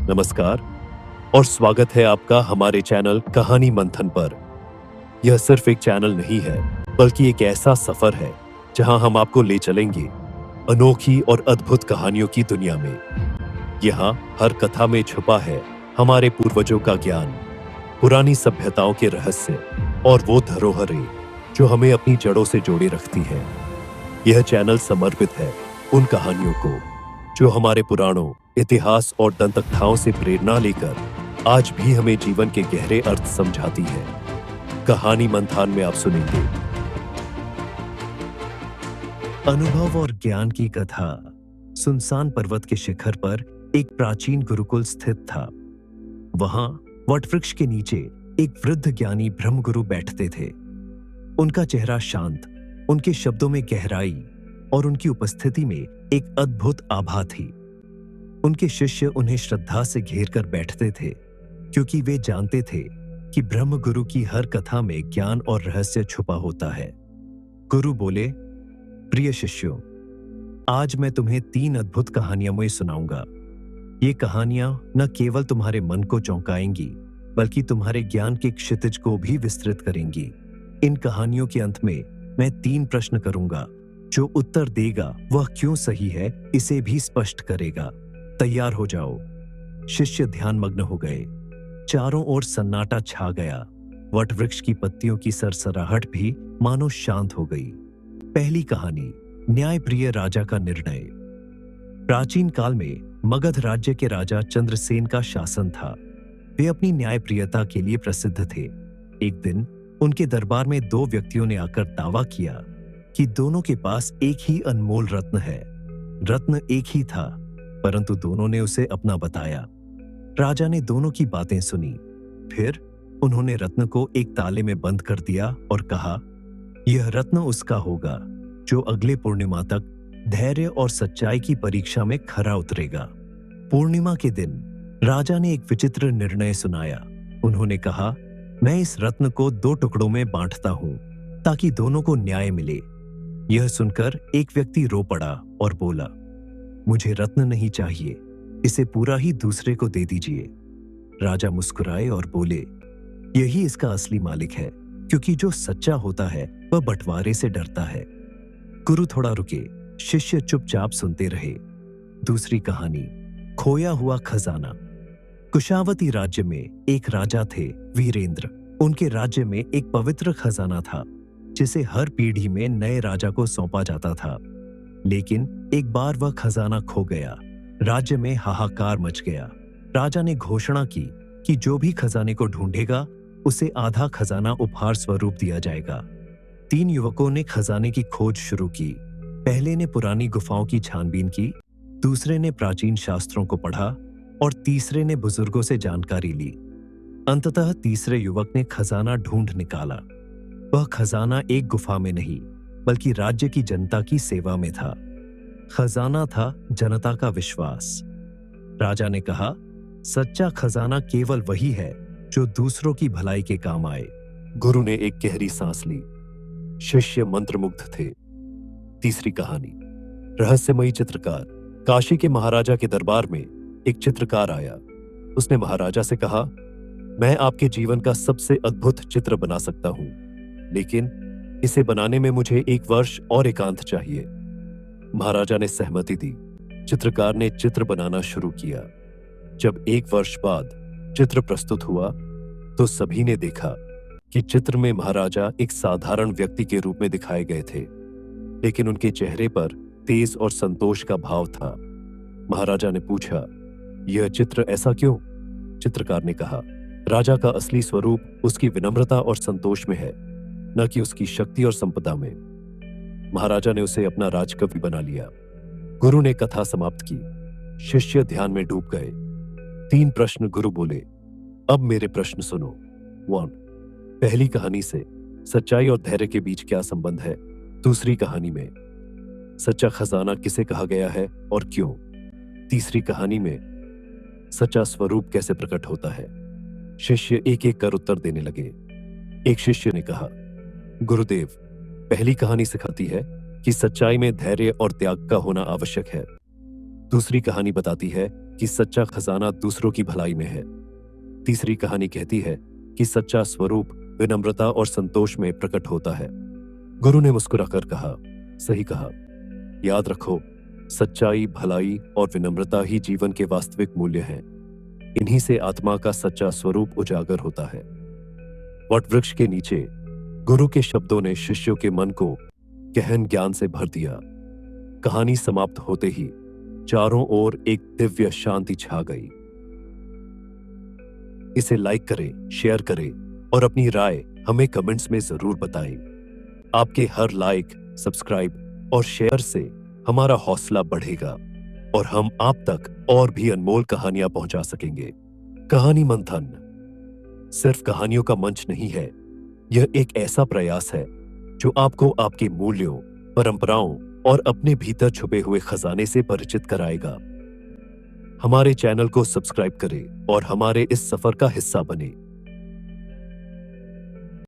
नमस्कार और स्वागत है आपका हमारे चैनल कहानी मंथन पर। यह सिर्फ एक चैनल नहीं है, बल्कि एक ऐसा सफर है जहां हम आपको ले चलेंगे अनोखी और अद्भुत कहानियों की दुनिया में। यहाँ हर कथा में छुपा है हमारे पूर्वजों का ज्ञान, पुरानी सभ्यताओं के रहस्य और वो धरोहरें जो हमें अपनी जड़ों से जोड़े रखती हैं। यह चैनल समर्पित है उन कहानियों को जो हमारे पुराणों, इतिहास और दंतकथाओं से प्रेरणा लेकर आज भी हमें जीवन के गहरे अर्थ समझाती है। कहानी मंथन में आप सुनेंगे अनुभव और ज्ञान की कथा। सुनसान पर्वत के शिखर पर एक प्राचीन गुरुकुल स्थित था। वहां वटवृक्ष के नीचे एक वृद्ध ज्ञानी ब्रह्मगुरु बैठते थे। उनका चेहरा शांत, उनके शब्दों में गहराई और उनकी उपस्थिति में एक अद्भुत आभा थी। उनके शिष्य उन्हें श्रद्धा से घेर कर बैठते थे, क्योंकि वे जानते थे कि ब्रह्म गुरु की हर कथा में ज्ञान और रहस्य छुपा होता है। गुरु बोले, प्रिय शिष्यों, आज मैं तुम्हें 3 अद्भुत कहानियां में सुनाऊंगा। ये कहानियां न केवल तुम्हारे मन को चौंकाएंगी, बल्कि तुम्हारे ज्ञान के क्षितिज को भी विस्तृत करेंगी। इन कहानियों के अंत में मैं 3 प्रश्न करूंगा। जो उत्तर देगा वह क्यों सही है, इसे भी स्पष्ट करेगा। तैयार हो जाओ। शिष्य ध्यानमग्न हो गए। चारों ओर सन्नाटा छा गया। वटवृक्ष की पत्तियों की सरसराहट भी मानो शांत हो गई। पहली कहानी, न्यायप्रिय राजा का निर्णय। प्राचीन काल में मगध राज्य के राजा चंद्रसेन का शासन था। वे अपनी न्यायप्रियता के लिए प्रसिद्ध थे। एक दिन उनके दरबार में 2 व्यक्तियों ने आकर दावा किया कि दोनों के पास एक ही अनमोल रत्न है। रत्न एक ही था, परंतु दोनों ने उसे अपना बताया। राजा ने दोनों की बातें सुनी। फिर उन्होंने रत्न को एक ताले में बंद कर दिया और कहा, यह रत्न उसका होगा जो अगले पूर्णिमा तक धैर्य और सच्चाई की परीक्षा में खरा उतरेगा। पूर्णिमा के दिन राजा ने एक विचित्र निर्णय सुनाया। उन्होंने कहा, मैं इस रत्न को 2 टुकड़ों में बांटता हूं ताकि दोनों को न्याय मिले। यह सुनकर एक व्यक्ति रो पड़ा और बोला, मुझे रत्न नहीं चाहिए, इसे पूरा ही दूसरे को दे दीजिए। राजा मुस्कुराए और बोले, यही इसका असली मालिक है, क्योंकि जो सच्चा होता है वह बंटवारे से डरता है। गुरु थोड़ा रुके। शिष्य चुपचाप सुनते रहे। दूसरी कहानी, खोया हुआ खजाना। कुशावती राज्य में एक राजा थे, वीरेंद्र। उनके राज्य में एक पवित्र खजाना था जिसे हर पीढ़ी में नए राजा को सौंपा जाता था। लेकिन एक बार वह खजाना खो गया। राज्य में हाहाकार मच गया। राजा ने घोषणा की कि जो भी खजाने को ढूंढेगा उसे आधा खजाना उपहार स्वरूप दिया जाएगा। 3 युवकों ने खजाने की खोज शुरू की। पहले ने पुरानी गुफाओं की छानबीन की, दूसरे ने प्राचीन शास्त्रों को पढ़ा और तीसरे ने बुजुर्गों से जानकारी ली। अंततः तीसरे युवक ने खजाना ढूंढ निकाला। वह खजाना एक गुफा में नहीं, बल्कि राज्य की जनता की सेवा में था। खजाना था जनता का विश्वास। राजा ने कहा, सच्चा खजाना केवल वही है जो दूसरों की भलाई के काम आए। गुरु ने एक गहरी सांस ली। शिष्य मंत्रमुग्ध थे। तीसरी कहानी, रहस्यमयी चित्रकार। काशी के महाराजा के दरबार में एक चित्रकार आया। उसने महाराजा से कहा, मैं आपके जीवन का सबसे अद्भुत चित्र बना सकता हूं, लेकिन इसे बनाने में मुझे 1 वर्ष और एकांत चाहिए। महाराजा ने सहमति दी। चित्रकार ने चित्र बनाना शुरू किया। जब 1 वर्ष बाद चित्र प्रस्तुत हुआ तो सभी ने देखा कि चित्र में महाराजा एक साधारण व्यक्ति के रूप में दिखाए गए थे, लेकिन उनके चेहरे पर तेज और संतोष का भाव था। महाराजा ने पूछा, यह चित्र ऐसा क्यों? चित्रकार ने कहा, राजा का असली स्वरूप उसकी विनम्रता और संतोष में है, न कि उसकी शक्ति और संपदा में। महाराजा ने उसे अपना राजकवि बना लिया। गुरु ने कथा समाप्त की। शिष्य ध्यान में डूब गए। 3 प्रश्न गुरु बोले, अब मेरे प्रश्न सुनो। 1, पहली कहानी से सच्चाई और धैर्य के बीच क्या संबंध है? दूसरी कहानी में सच्चा खजाना किसे कहा गया है और क्यों? तीसरी कहानी में सच्चा स्वरूप कैसे प्रकट होता है? शिष्य एक-एक कर उत्तर देने लगे। एक शिष्य ने कहा, गुरुदेव, पहली कहानी सिखाती है कि सच्चाई में धैर्य और त्याग का होना आवश्यक है। दूसरी कहानी बताती है कि सच्चा खजाना दूसरों की भलाई में है। तीसरी कहानी कहती है कि सच्चा स्वरूप विनम्रता और संतोष में प्रकट होता है। गुरु ने मुस्कुराकर कहा, सही कहा। याद रखो, सच्चाई, भलाई और विनम्रता ही जीवन के वास्तविक मूल्य हैं। इन्हीं से आत्मा का सच्चा स्वरूप उजागर होता है। वटवृक्ष के नीचे गुरु के शब्दों ने शिष्यों के मन को गहन ज्ञान से भर दिया। कहानी समाप्त होते ही चारों ओर एक दिव्य शांति छा गई। इसे लाइक करें, शेयर करें और अपनी राय हमें कमेंट्स में जरूर बताएं। आपके हर लाइक, सब्सक्राइब और शेयर से हमारा हौसला बढ़ेगा और हम आप तक और भी अनमोल कहानियां पहुंचा सकेंगे। कहानी मंथन सिर्फ कहानियों का मंच नहीं है, यह एक ऐसा प्रयास है जो आपको आपके मूल्यों, परंपराओं और अपने भीतर छुपे हुए खजाने से परिचित कराएगा। हमारे चैनल को सब्सक्राइब करें और हमारे इस सफर का हिस्सा बने।